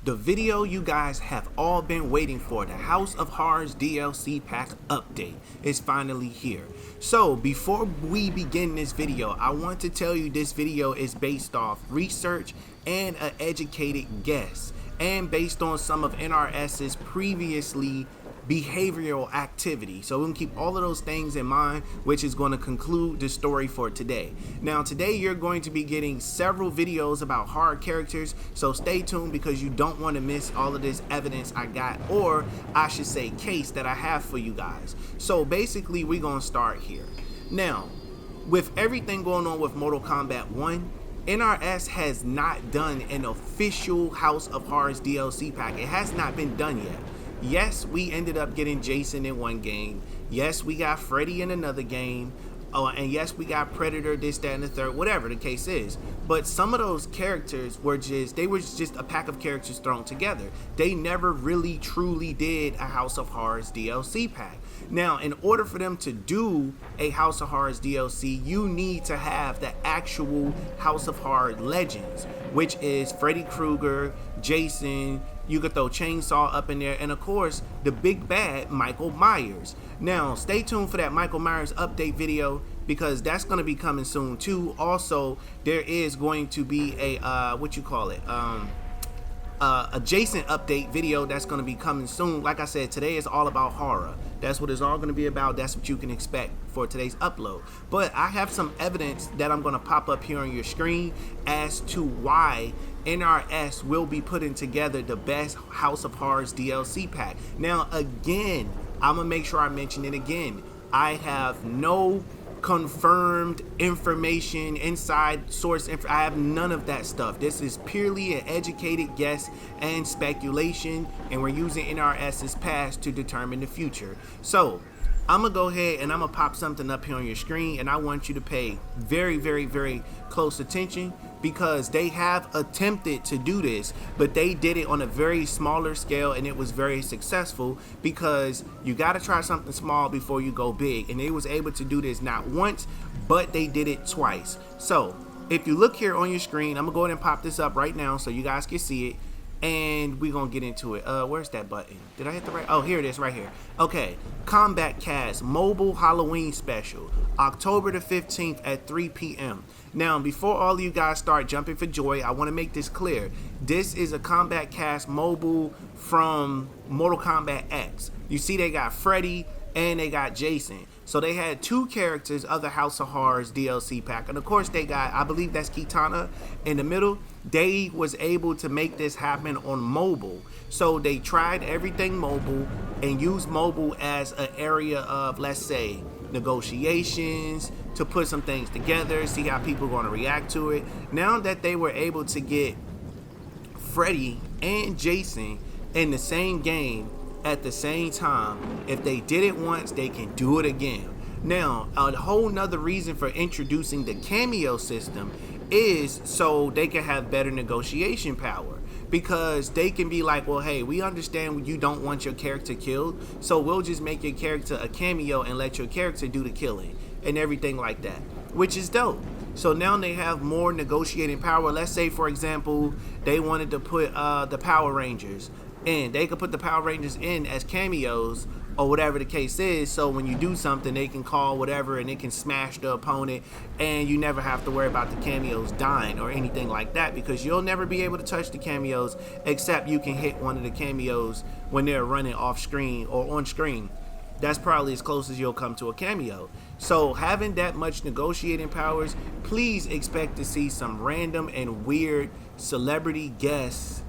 The video you guys have all been waiting for, the House of Horrors DLC pack update, is finally here. So before we begin this video, I want to tell you this video is based off research and an educated guess, and based on some of NRS's previously behavioral activity. So we're gonna keep all of those things in mind, which is going to conclude the story for today. Now today you're going to be getting several videos about horror characters, so stay tuned because you don't want to miss all of this evidence I got, or I should say case that I have for you guys. So basically we're gonna start here. Now with everything going on with Mortal Kombat 1, NRS has not done an official House of Horrors DLC pack. It has not been done yet. Yes, we ended up getting Jason in one game. Yes, we got Freddy in another game. And yes, we got Predator, this, that, and the third, whatever the case is. But some of those characters were just a pack of characters thrown together. They never really truly did a House of Horrors DLC pack. Now, in order for them to do a House of Horrors DLC, you need to have the actual House of Horrors legends, which is Freddy Kruger, Jason. You could throw Chainsaw up in there, and of course the big bad Michael Myers. Now stay tuned for that Michael Myers update video, because that's going to be coming soon too. Also, there is going to be a a Jason update video that's going to be coming soon. Like I said, today is all about horror. That's what it's all going to be about. That's what you can expect for today's upload. But I have some evidence that I'm going to pop up here on your screen as to why NRS will be putting together the best House of Horrors DLC pack. Now again, I'm gonna make sure I mention it again. I have no confirmed information, inside source I have none of that stuff. This is purely an educated guess and speculation, and we're using NRS's past to determine the future. So I'm gonna go ahead and I'm gonna pop something up here on your screen, and I want you to pay very, very, very close attention, because they have attempted to do this, but they did it on a very smaller scale, and it was very successful, because you got to try something small before you go big, and they was able to do this not once, but they did it twice. So if you look here on your screen, I'm gonna go ahead and pop this up right now so you guys can see it, and we're gonna get into it. Where's that button? Did I hit the right? Oh, here it is right here. Okay, Kombat Cast Mobile Halloween Special, October the 15th at 3 p.m. Now, before all of you guys start jumping for joy, I want to make this clear. This is a Kombat Cast mobile from Mortal Kombat X. You see they got Freddy and they got Jason. So they had two characters of the House of Horrors DLC pack. And of course they got, I believe that's Kitana in the middle. They was able to make this happen on mobile. So they tried everything mobile and used mobile as an area of, let's say, negotiations, to put some things together, see how people are going to react to it. Now that they were able to get Freddy and Jason in the same game at the same time, if they did it once, they can do it again. Now, a whole nother reason for introducing the cameo system is so they can have better negotiation power, because they can be like, well, hey, we understand you don't want your character killed, so we'll just make your character a cameo and let your character do the killing and everything like that, which is dope. So now they have more negotiating power. Let's say, for example, they wanted to put the Power Rangers in. They could put the Power Rangers in as cameos, or whatever the case is, so when you do something, they can call whatever and it can smash the opponent, and you never have to worry about the cameos dying or anything like that, because you'll never be able to touch the cameos, except you can hit one of the cameos when they're running off screen or on screen. That's probably as close as you'll come to a cameo. So having that much negotiating powers, please expect to see some random and weird celebrity guests,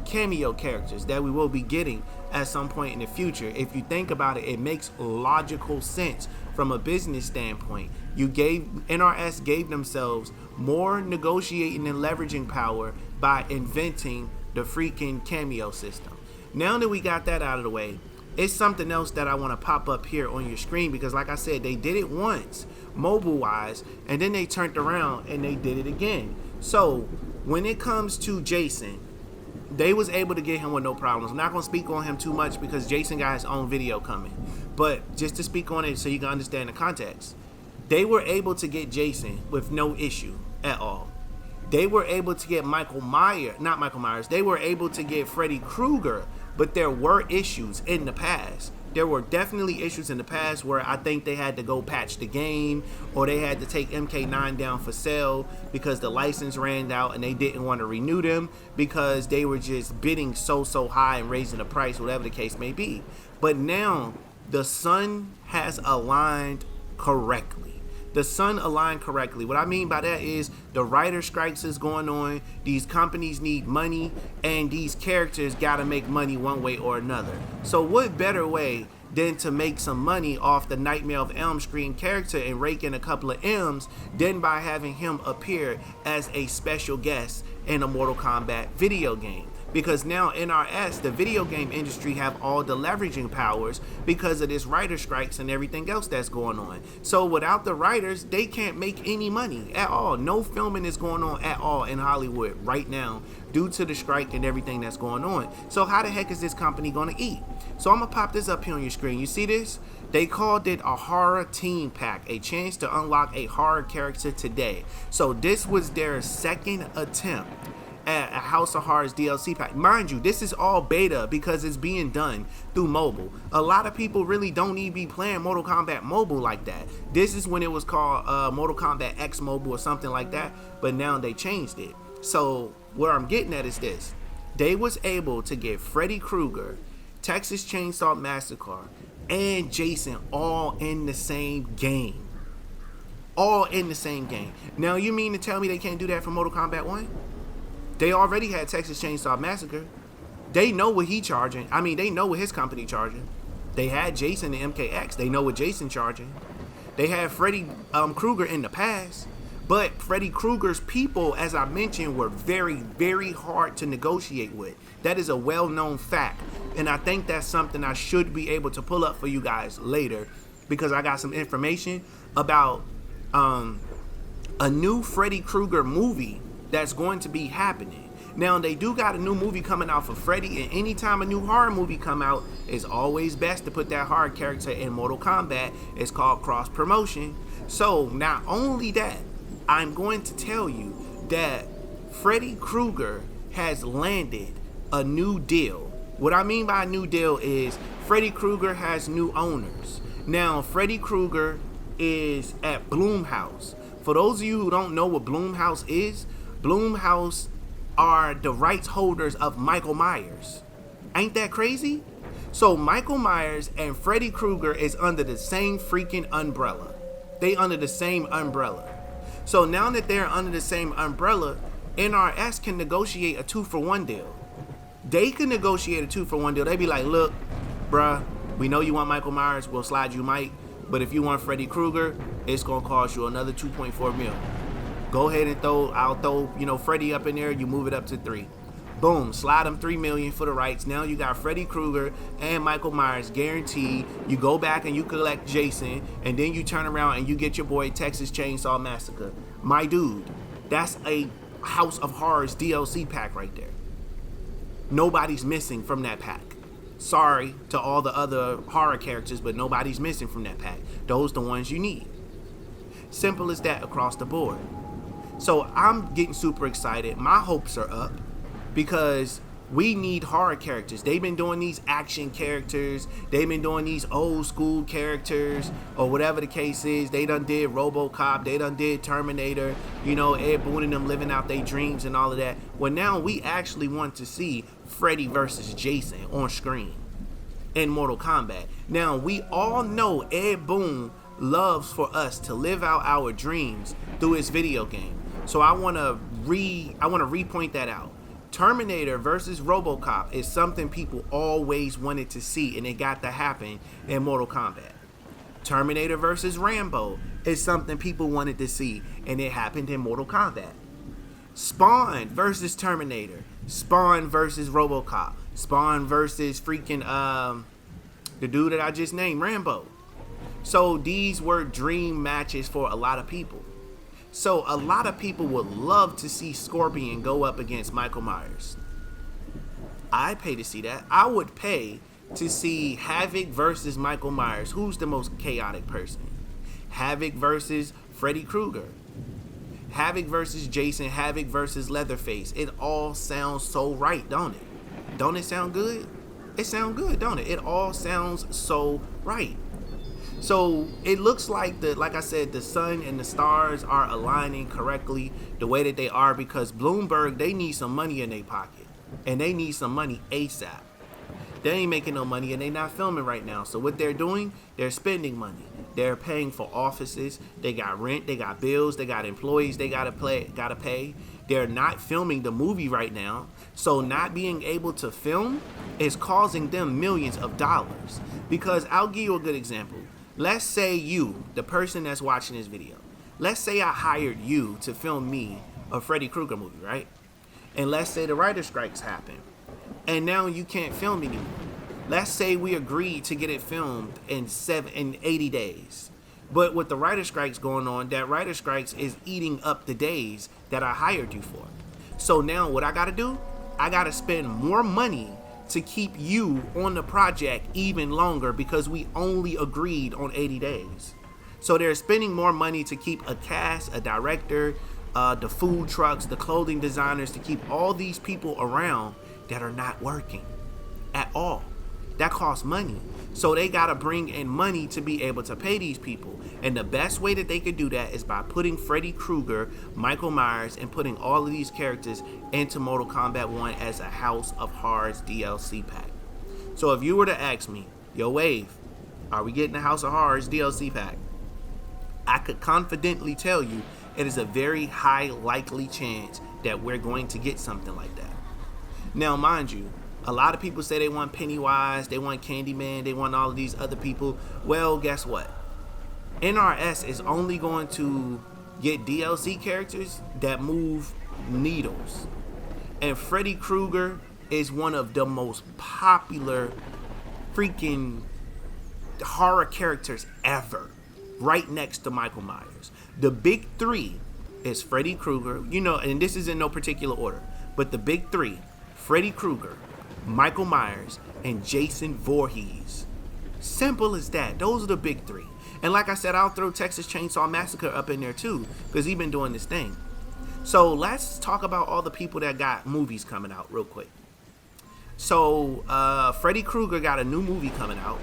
cameo characters that we will be getting at some point in the future. If you think about it, it makes logical sense from a business standpoint. NRS gave themselves more negotiating and leveraging power by inventing the freaking cameo system. Now that we got that out of the way, it's something else that I want to pop up here on your screen, because like I said, they did it once mobile wise, and then they turned around and they did it again. So when it comes to Jason, they was able to get him with no problems. I'm not going to speak on him too much because Jason got his own video coming. But just to speak on it so you can understand the context, they were able to get Jason with no issue at all. They were able to get not Michael Myers, they were able to get Freddy Krueger, but there were issues in the past. There were definitely issues in the past where I think they had to go patch the game, or they had to take MK9 down for sale because the license ran out and they didn't want to renew them because they were just bidding so high and raising the price, whatever the case may be. But now the sun has aligned correctly. The sun aligned correctly. What I mean by that is the writer strikes is going on. These companies need money, and these characters gotta make money one way or another. So what better way than to make some money off the Nightmare on Elm Street character and rake in a couple of M's than by having him appear as a special guest in a Mortal Kombat video game. Because now NRS, the video game industry, have all the leveraging powers because of this writer strikes and everything else that's going on. So without the writers, they can't make any money at all. No filming is going on at all in Hollywood right now due to the strike and everything that's going on. So how the heck is this company going to eat? So I'm going to pop this up here on your screen. You see this? They called it a horror team pack, a chance to unlock a horror character today. So this was their second attempt at a House of Horrors DLC pack. Mind you, this is all beta because it's being done through mobile. A lot of people really don't even be playing Mortal Kombat Mobile like that. This is when it was called Mortal Kombat X Mobile or something like that, but now they changed it. So where I'm getting at is this. They was able to get Freddy Krueger, Texas Chainsaw Massacre, and Jason all in the same game. All in the same game. Now you mean to tell me they can't do that for Mortal Kombat 1? They already had Texas Chainsaw Massacre. They know what he charging. I mean, they know what his company charging. They had Jason and MKX. They know what Jason charging. They had Freddy Krueger in the past. But Freddy Krueger's people, as I mentioned, were very hard to negotiate with. That is a well-known fact. And I think that's something I should be able to pull up for you guys later, because I got some information about a new Freddy Krueger movie that's going to be happening. Now, they do got a new movie coming out for Freddy, and anytime a new horror movie come out, it's always best to put that horror character in Mortal Kombat. It's called cross promotion. So not only that, I'm going to tell you that Freddy Krueger has landed a new deal. What I mean by a new deal is Freddy Krueger has new owners. Now, Freddy Krueger is at Blumhouse. For those of you who don't know what Blumhouse is, Blumhouse are the rights holders of Michael Myers. Ain't that crazy? So Michael Myers and Freddy Krueger is under the same freaking umbrella. They under the same umbrella. So now that they're under the same umbrella, NRS can negotiate a 2-for-1 deal. They can negotiate a 2-for-1 deal. They be like, look, bruh, we know you want Michael Myers, we'll slide you Mike. But if you want Freddy Krueger, it's gonna cost you another 2.4 mil. Go ahead and I'll throw, Freddy up in there, you move it up to 3. Boom, slide them $3 million for the rights. Now you got Freddy Krueger and Michael Myers guaranteed. You go back and you collect Jason, and then you turn around and you get your boy Texas Chainsaw Massacre. My dude, that's a House of Horrors DLC pack right there. Nobody's missing from that pack. Sorry to all the other horror characters, but nobody's missing from that pack. Those the ones you need. Simple as that across the board. So I'm getting super excited. My hopes are up because we need horror characters. They've been doing these action characters. They've been doing these old school characters or whatever the case is. They done did RoboCop. They done did Terminator. Ed Boon and them living out their dreams and all of that. Well, now we actually want to see Freddy versus Jason on screen in Mortal Kombat. Now, we all know Ed Boon loves for us to live out our dreams through his video game. So I want to repoint that out. Terminator versus RoboCop is something people always wanted to see, and it got to happen in Mortal Kombat. Terminator versus Rambo is something people wanted to see, and it happened in Mortal Kombat. Spawn versus Terminator, Spawn versus RoboCop, Spawn versus freaking the dude that I just named, Rambo. So these were dream matches for a lot of people. So a lot of people would love to see Scorpion go up against Michael Myers. I pay to see that. I would pay to see Havoc versus Michael Myers. Who's the most chaotic person? Havoc versus Freddy Krueger. Havoc versus Jason, Havoc versus Leatherface. It all sounds so right, don't it? Don't it sound good? It sounds good, don't it? It all sounds so right. So it looks like like I said, the sun and the stars are aligning correctly the way that they are, because Bloomberg, they need some money in their pocket, and they need some money ASAP. They ain't making no money, and they not filming right now. So what they're doing, they're spending money. They're paying for offices. They got rent. They got bills. They got employees. They gotta pay. They're not filming the movie right now. So not being able to film is causing them millions of dollars. Because I'll give you a good example. Let's say you, the person that's watching this video, let's say I hired you to film me a Freddy Krueger movie, right? And let's say the writer strikes happen, and now you can't film anymore. Let's say we agreed to get it filmed in 80 days. But with the writer strikes going on, that writer strikes is eating up the days that I hired you for. So now what I gotta do? I gotta spend more money to keep you on the project even longer, because we only agreed on 80 days. So they're spending more money to keep a cast, a director, the food trucks, the clothing designers, to keep all these people around that are not working at all. That costs money. So they gotta bring in money to be able to pay these people. And the best way that they could do that is by putting Freddy Krueger, Michael Myers, and putting all of these characters into Mortal Kombat 1 as a House of Horrors DLC pack. So if you were to ask me, yo Wave, are we getting the House of Horrors DLC pack? I could confidently tell you it is a very high likely chance that we're going to get something like that. Now mind you, a lot of people say they want Pennywise, they want Candyman, they want all of these other people. Well, guess what? NRS is only going to get DLC characters that move needles. And Freddy Krueger is one of the most popular freaking horror characters ever, right next to Michael Myers. The big three is Freddy Krueger, you know, and this is in no particular order, but the big three, Freddy Krueger, Michael Myers, and Jason Voorhees. Simple as that. Those are the big three. And like I said, I'll throw Texas Chainsaw Massacre up in there too, because he's been doing this thing. So let's talk about all the people that got movies coming out real quick. So Freddy Krueger got a new movie coming out.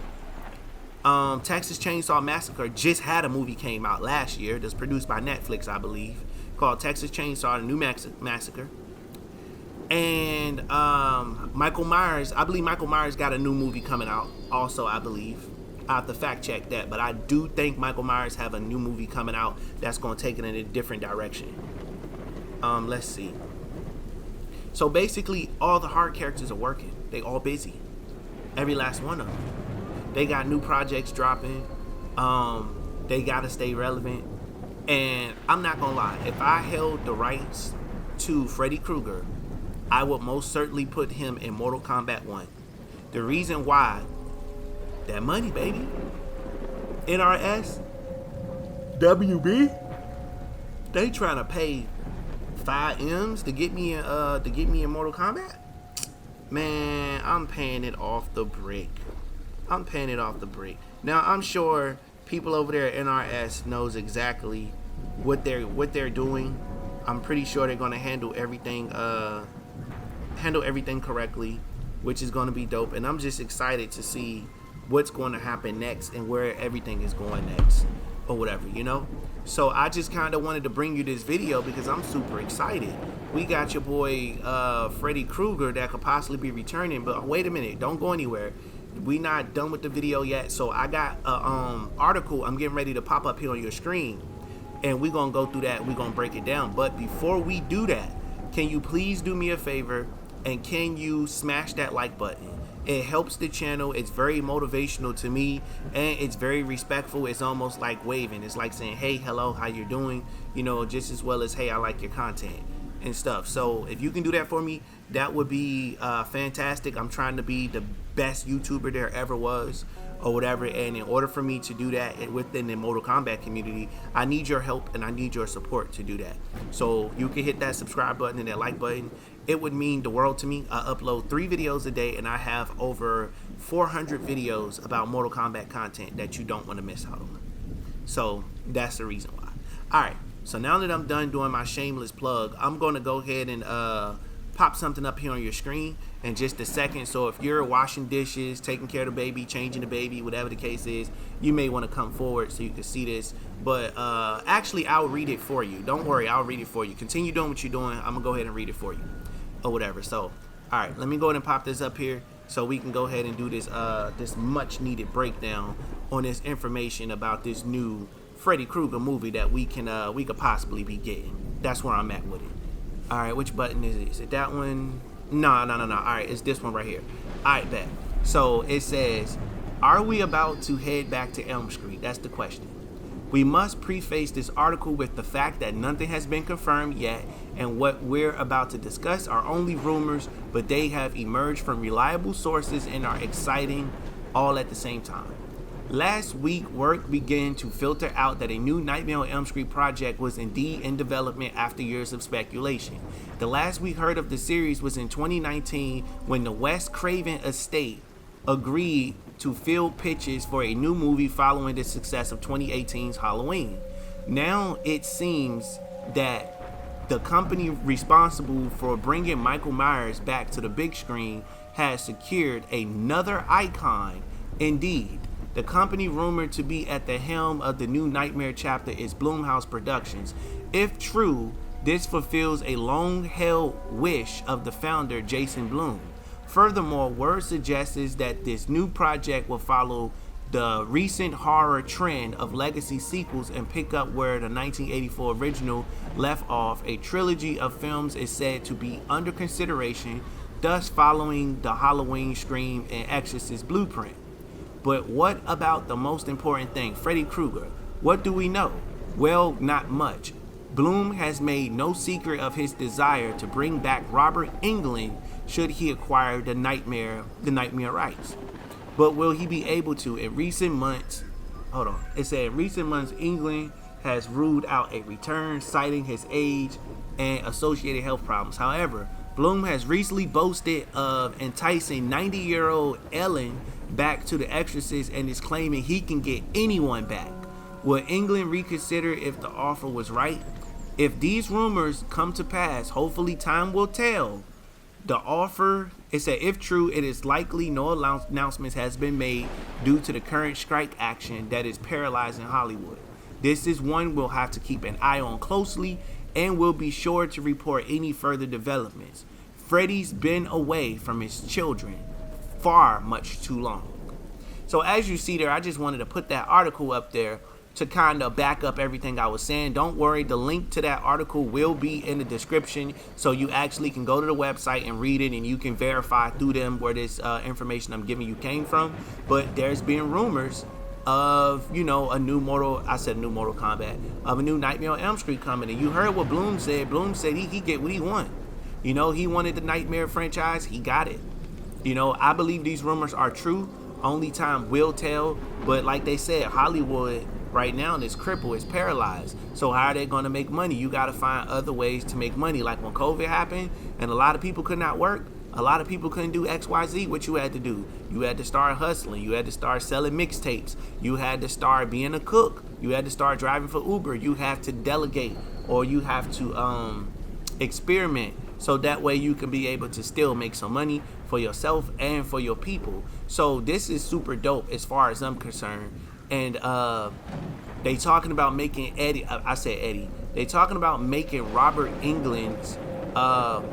Texas Chainsaw Massacre just had a movie came out last year that's produced by Netflix, I believe, called Texas Chainsaw, The New Massacre. And Michael Myers, I believe Michael Myers got a new movie coming out also, I believe. I have to fact check that, but I do think Michael Myers have a new movie coming out that's going to take it in a different direction. Let's see. So basically, all the horror characters are working. They all busy. Every last one of them. They got new projects dropping. They got to stay relevant. And I'm not going to lie. If I held the rights to Freddy Krueger, I would most certainly put him in Mortal Kombat 1. The reason why, that money, baby. NRS, WB, they trying to pay 5 M's to get me in Mortal Kombat. Man, I'm paying it off the brick. I'm paying it off the brick. Now I'm sure people over there at NRS knows exactly what they're doing. I'm pretty sure they're gonna handle everything correctly, which is going to be dope. And I'm just excited to see what's going to happen next and where everything is going next, or whatever, you know. So I just kind of wanted to bring you this video because I'm super excited. We got your boy Freddy Krueger that could possibly be returning, but wait a minute, don't go anywhere. We not done with the video yet. So I got a article I'm getting ready to pop up here on your screen, and we're gonna go through that. We're gonna break it down. But before we do that, can you please do me a favor, and can you smash that like button? It helps the channel. It's very motivational to me, and it's very respectful. It's almost like waving. It's like saying, hey, hello, how you doing? You know, just as well as, hey, I like your content and stuff. So if you can do that for me, that would be fantastic. I'm trying to be the best YouTuber there ever was, or whatever, and in order for me to do that within the Mortal Kombat community, I need your help and I need your support to do that. So you can hit that subscribe button and that like button. It would mean the world to me. I upload 3 videos a day, and I have over 400 videos about Mortal Kombat content that you don't want to miss out on. So that's the reason why. All right, So now that I'm done doing my shameless plug, I'm going to go ahead and pop something up here on your screen in just a second. So if you're washing dishes, taking care of the baby, changing the baby, whatever the case is, you may want to come forward so you can see this. But actually, I'll read it for you. Don't worry, I'll read it for you. Continue doing what you're doing. I'm going to go ahead and read it for you or whatever. So, all right, let me go ahead and pop this up here so we can go ahead and do this this much needed breakdown on this information about this new Freddy Krueger movie that we could possibly be getting. That's where I'm at with it. All right, which button is it? Is it that one? No. All right, it's this one right here. All right, bet. So it says, are we about to head back to Elm Street? That's the question. We must preface this article with the fact that nothing has been confirmed yet, and what we're about to discuss are only rumors, but they have emerged from reliable sources and are exciting all at the same time. Last week, word began to filter out that a new Nightmare on Elm Street project was indeed in development after years of speculation. The last we heard of the series was in 2019 when the Wes Craven estate agreed to field pitches for a new movie following the success of 2018's Halloween. Now it seems that the company responsible for bringing Michael Myers back to the big screen has secured another icon. Indeed, the company rumored to be at the helm of the new Nightmare chapter is Blumhouse Productions. If true, this fulfills a long-held wish of the founder, Jason Blum. Furthermore, word suggests that this new project will follow the recent horror trend of legacy sequels and pick up where the 1984 original left off. A trilogy of films is said to be under consideration, thus following the Halloween, Scream, and Exorcist blueprint. But what about the most important thing, Freddy Krueger? What do we know? Well, not much. Blum has made no secret of his desire to bring back Robert Englund should he acquire the Nightmare rights. But will he be able to? In recent months, Englund has ruled out a return, citing his age and associated health problems. However, Blum has recently boasted of enticing 90-year-old Ellen back to The Exorcist and is claiming he can get anyone back. Will Englund reconsider if the offer was right? If these rumors come to pass, hopefully time will tell. The offer, it said, if true, it is likely no announcements has been made due to the current strike action that is paralyzing Hollywood. This is one we'll have to keep an eye on closely, and we'll be sure to report any further developments. Freddy's been away from his children far much too long. So as you see there, I just wanted to put that article up there to kind of back up everything I was saying. Don't worry, the link to that article will be in the description, so you actually can go to the website and read it, and you can verify through them where this information I'm giving you came from. But there's been rumors of, a new Mortal Kombat, of a new Nightmare on Elm Street coming. And you heard what Blum said. Blum said he get what he want. He wanted the Nightmare franchise. He got it. I believe these rumors are true. Only time will tell. But like they said, Hollywood right now is crippled, is paralyzed. So how are they going to make money? You got to find other ways to make money. Like when COVID happened and a lot of people could not work, a lot of people couldn't do XYZ. What you had to do? You had to start hustling. You had to start selling mixtapes. You had to start being a cook. You had to start driving for Uber. You have to delegate, or you have to experiment, so that way you can be able to still make some money for yourself and for your people. So this is super dope as far as I'm concerned. And they talking about making Eddie. They talking about making Robert Englund's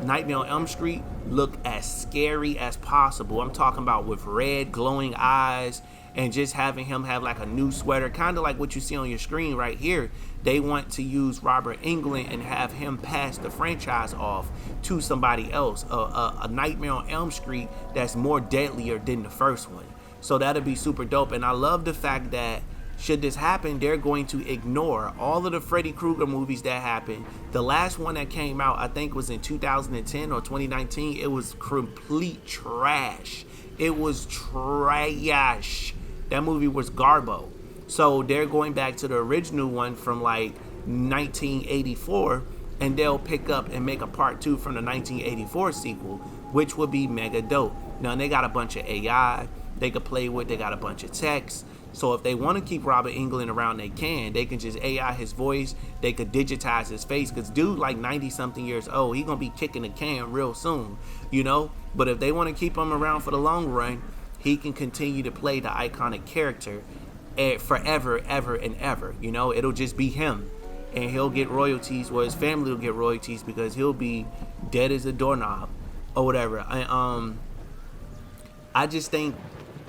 Nightmare on Elm Street look as scary as possible. I'm talking about with red glowing eyes, and just having him have like a new sweater, kind of like what you see on your screen right here. They want to use Robert Englund and have him pass the franchise off to somebody else, a Nightmare on Elm Street that's more deadlier than the first one. So that'll be super dope. And I love the fact that should this happen, they're going to ignore all of the Freddy Krueger movies that happened. The last one that came out, I think, was in 2010 or 2019. It was complete trash. It was trash. That movie was garbo. So they're going back to the original one from like 1984, and they'll pick up and make a part 2 from the 1984 sequel, which would be mega dope. Now they got a bunch of AI they could play with. They got a bunch of text. So if they want to keep Robert Englund around, they can. They can just AI his voice. They could digitize his face, because dude like 90 something years old, he gonna be kicking the can real soon, you know. But if they want to keep him around for the long run, he can continue to play the iconic character forever, ever and ever. You know, it'll just be him, and he'll get royalties, or his family will get royalties, because he'll be dead as a doorknob or whatever. I just think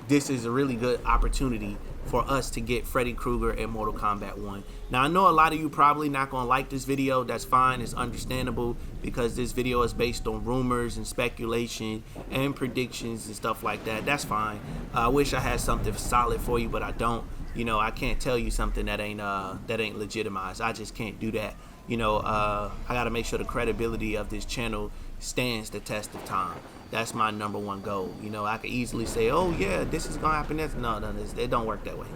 this is a really good opportunity for us to get Freddy Krueger in Mortal Kombat 1. Now, I know a lot of you probably not going to like this video. That's fine. It's understandable, because this video is based on rumors and speculation and predictions and stuff like that. That's fine. I wish I had something solid for you, but I don't. You know, I can't tell you something that ain't legitimized. I just can't do that. You know, I got to make sure the credibility of this channel stands the test of time. That's my #1 goal. You know, I could easily say, oh yeah, this is gonna happen. No, it don't work that way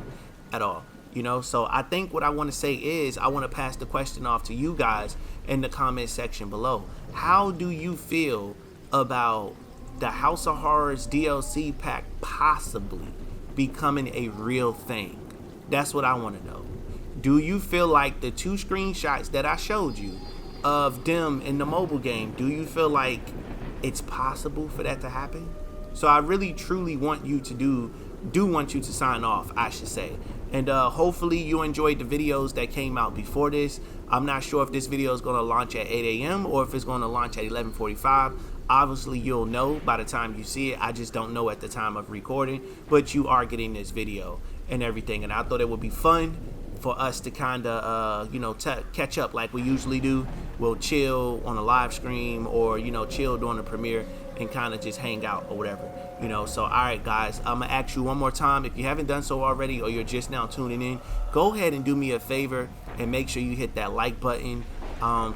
at all. You know, so I think what I want to say is, I want to pass the question off to you guys in the comment section below. How do you feel about the House of Horrors DLC pack possibly becoming a real thing? That's what I want to know. Do you feel like the 2 screenshots that I showed you of them in the mobile game, do you feel like it's possible for that to happen? So I really truly want you to want you to sign off, I should say. And hopefully you enjoyed the videos that came out before this. I'm not sure if this video is going to launch at 8 a.m. or if it's going to launch at 11:45. Obviously you'll know by the time you see it. I just don't know at the time of recording, but you are getting this video and everything, and I thought it would be fun for us to kind of you know, catch up like we usually do. We'll chill on a live stream, or you know, chill during the premiere and kind of just hang out or whatever, you know. So all right guys, I'm gonna ask you one more time, if you haven't done so already, or you're just now tuning in, go ahead and do me a favor and make sure you hit that like button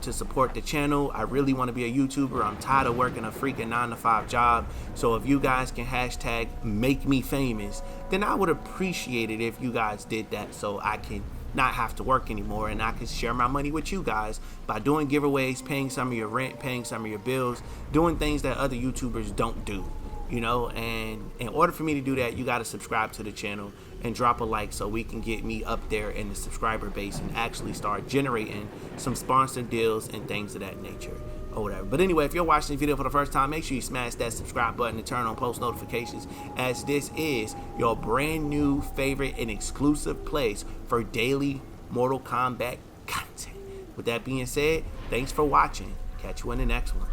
to support the channel. I really want to be a YouTuber. I'm tired of working a freaking 9-to-5 job. So if you guys can hashtag make me famous, then I would appreciate it if you guys did that, so I can not have to work anymore, and I can share my money with you guys by doing giveaways, paying some of your rent, paying some of your bills, doing things that other YouTubers don't do, you know. And in order for me to do that, you got to subscribe to the channel and drop a like, so we can get me up there in the subscriber base and actually start generating some sponsored deals and things of that nature or whatever. But anyway, if you're watching the video for the first time, make sure you smash that subscribe button and turn on post notifications, as this is your brand new favorite and exclusive place for daily Mortal Kombat content. With that being said, thanks for watching. Catch you in the next one.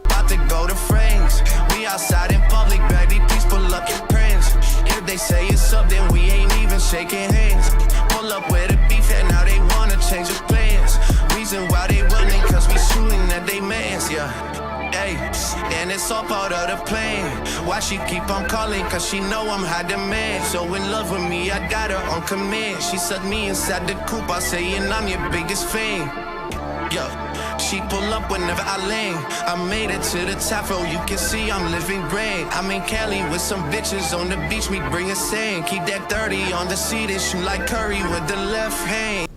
About to go to frames. We outside in public, baby, please pull up your prints. If they say it's up, then we ain't even shaking hands. Pull up with a beef and now they wanna change the plans. Reason why they running, cause we shooting at they mans, yeah. Hey, and it's all part of the plan. Why she keep on calling, cause she know I'm high demand. So in love with me, I got her on command. She sucked me inside the coupe, I saying I'm your biggest fan. Yo, she pull up whenever I land. I made it to the top, bro, you can see I'm living grand. I'm in Cali with some bitches on the beach, we bring a sand. Keep that 30 on the seat and shoot like Curry with the left hand.